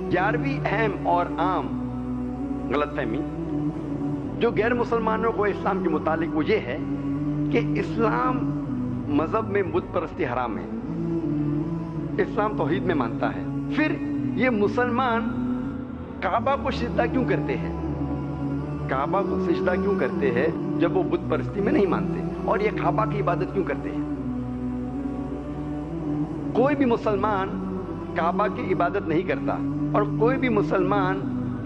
11वीं अहम और आम गलतफहमी जो गैर मुसलमानों को इस्लाम के मुतालिक वो ये है कि इस्लाम मजहब में बुत परस्ती हराम है, इस्लाम तौहीद में मानता है। फिर ये मुसलमान काबा को सिजदा क्यों करते हैं, काबा को सिजदा क्यों करते हैं जब वो बुत परस्ती में नहीं मानते, और ये काबा की इबादत क्यों करते हैं। कोई भी मुसलमान काबा की इबादत नहीं करता और कोई भी मुसलमान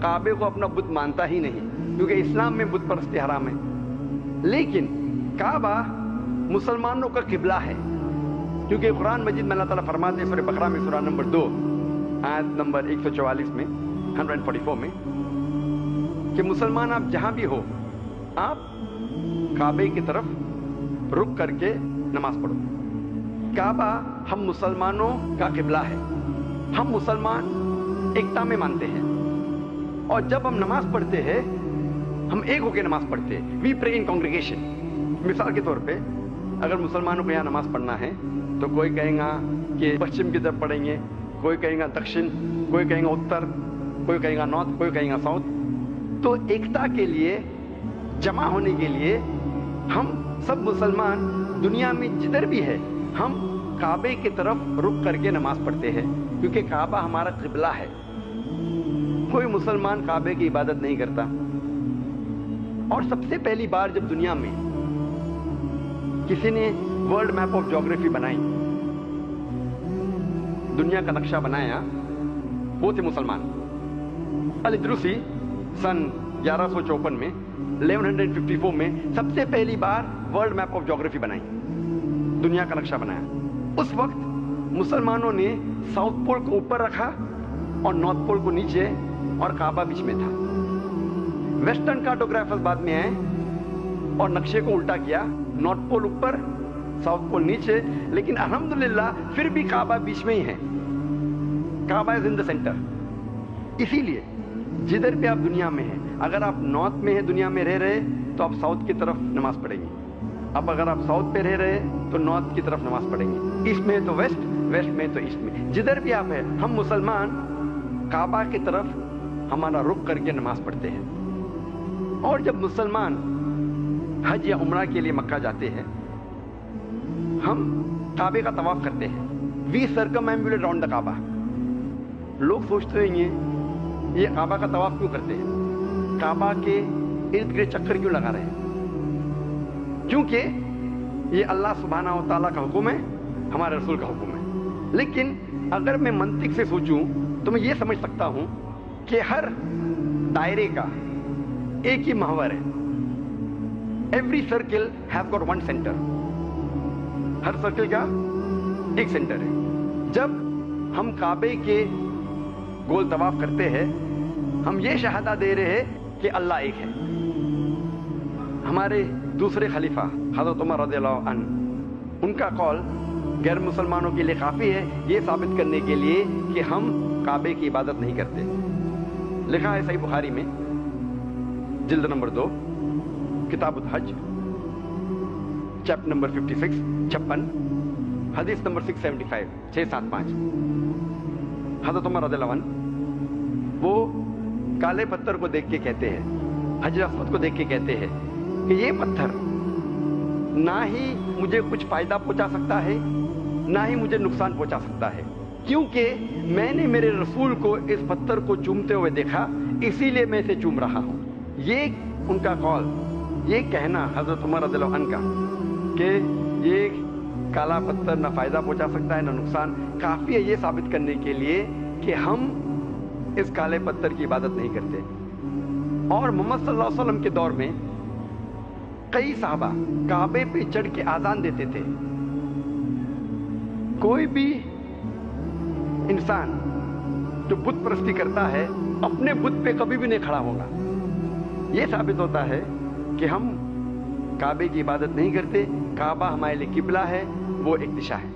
काबे को अपना बुत मानता ही नहीं, क्योंकि इस्लाम में बुत परस्ती हराम है। लेकिन काबा मुसलमानों का किबला है, क्योंकि कुरान मजीद में अल्लाह ताला फरमाते हैं सूरह बकरा में सूरह नंबर 2 आयत नंबर 144 में 144 में कि मुसलमान आप जहां भी हो आप काबे की तरफ रुक करके नमाज पढ़ो। काबा हम मुसलमानों का किबला है, हम मुसलमान एकता में मानते हैं, और जब हम नमाज पढ़ते हैं हम एक होकर नमाज पढ़ते हैं। We pray in congregation. मिसाल के तौर पे अगर मुसलमानों को यहाँ नमाज पढ़ना है तो कोई कहेगा कि पश्चिम की तरफ पढ़ेंगे, कोई कहेगा दक्षिण, कोई कहेगा उत्तर, कोई कहेगा नॉर्थ, कोई कहेगा साउथ। तो एकता के लिए, जमा होने के लिए हम सब मुसलमान दुनिया में जिधर भी है हम काबे की तरफ रुक करके नमाज पढ़ते हैं, क्योंकि काबा हमारा किबला है। कोई मुसलमान काबे की इबादत नहीं करता। और सबसे पहली बार जब दुनिया में किसी ने वर्ल्ड मैप ऑफ ज्योग्राफी बनाई, दुनिया का नक्शा बनाया, वो थे मुसलमान। अल-इद्रिसी सन 1154 में 1154 में सबसे पहली बार वर्ल्ड मैप ऑफ ज्योग्राफी बनाई, दुनिया का नक्शा बनाया। उस वक्त मुसलमानों ने साउथ पोल को ऊपर रखा और नॉर्थ पोल को नीचे, और काबा बीच में था। वेस्टर्न कार्टोग्राफर्स बाद में आए और नक्शे को उल्टा किया, नॉर्थ पोल ऊपर साउथ पोल नीचे, लेकिन अल्हम्दुलिल्लाह फिर भी काबा बीच में ही है। काबा इज इन द सेंटर। इसीलिए जिधर भी आप दुनिया में हैं, अगर आप नॉर्थ में हैं दुनिया में रह रहे तो आप साउथ की तरफ नमाज पढ़ेंगे, अब अगर आप साउथ पे रह रहे तो नॉर्थ की तरफ नमाज पढ़ेंगे, ईस्ट में तो वेस्ट, वेस्ट में तो ईस्ट में, जिधर भी आप हैं हम मुसलमान काबा की तरफ हमारा रुख करके नमाज पढ़ते हैं। और जब मुसलमान हज या उम्रा के लिए मक्का जाते हैं हम काबे का तवाफ करते हैं। वी सर्कमएम्बुलेट राउंड द काबा। लोग सोचते होंगे ये काबा का तवाफ क्यों करते हैं, काबा के इर्द गिर्द चक्कर क्यों लगा रहे हैं, क्योंकि ये अल्लाह सुब्हानहू व तआला का हुक्म है, हमारे रसूल का हुक्म है। लेकिन अगर मैं मंतिक से सोचूं तो मैं ये समझ सकता हूं कि हर दायरे का एक ही महवर है। Every circle has got one centre. Her circle का एक सेंटर है। जब हम काबे के गोल तवाफ करते हैं हम ये शहादा दे रहे हैं कि अल्लाह एक है। हमारे दूसरे खलीफा हज़रत उमर रज़ियल्लाहु अन्हु, उनका कौल गैर मुसलमानों के लिए काफ़ी है ये साबित करने के लिए कि हम काबे की इबादत नहीं करते। लिखा है सही बुखारी में जिल्द नंबर 2 किताबुल हज चैप्टर नंबर 56 हदीस नंबर 675 हज़रत उमर रज़ियल्लाहु अन्हु वो काले पत्थर को देख के कहते हैं, हजर अस्वद को देख के कहते हैं कि ये पत्थर ना ही मुझे कुछ फायदा पहुंचा सकता है ना ही मुझे नुकसान पहुंचा सकता है, क्योंकि मैंने मेरे रसूल को इस पत्थर को चूमते हुए देखा, इसीलिए मैं इसे चूम रहा हूं। ये उनका कौल, ये कहना हजरत उमर रज़ियल्लाहु अन्हु का कि ये काला पत्थर ना फायदा पहुंचा सकता है ना नुकसान, काफी है ये साबित करने के लिए कि हम इस काले पत्थर की इबादत नहीं करते। और मोहम्मद सल्लल्लाहु अलैहि वसल्लम के दौर में कई साहबा काबे पे चढ़ के आजान देते थे। कोई भी इंसान जो बुत परस्ती करता है अपने बुत पे कभी भी नहीं खड़ा होगा। यह साबित होता है कि हम काबे की इबादत नहीं करते, काबा हमारे लिए किबला है, वो एक दिशा है।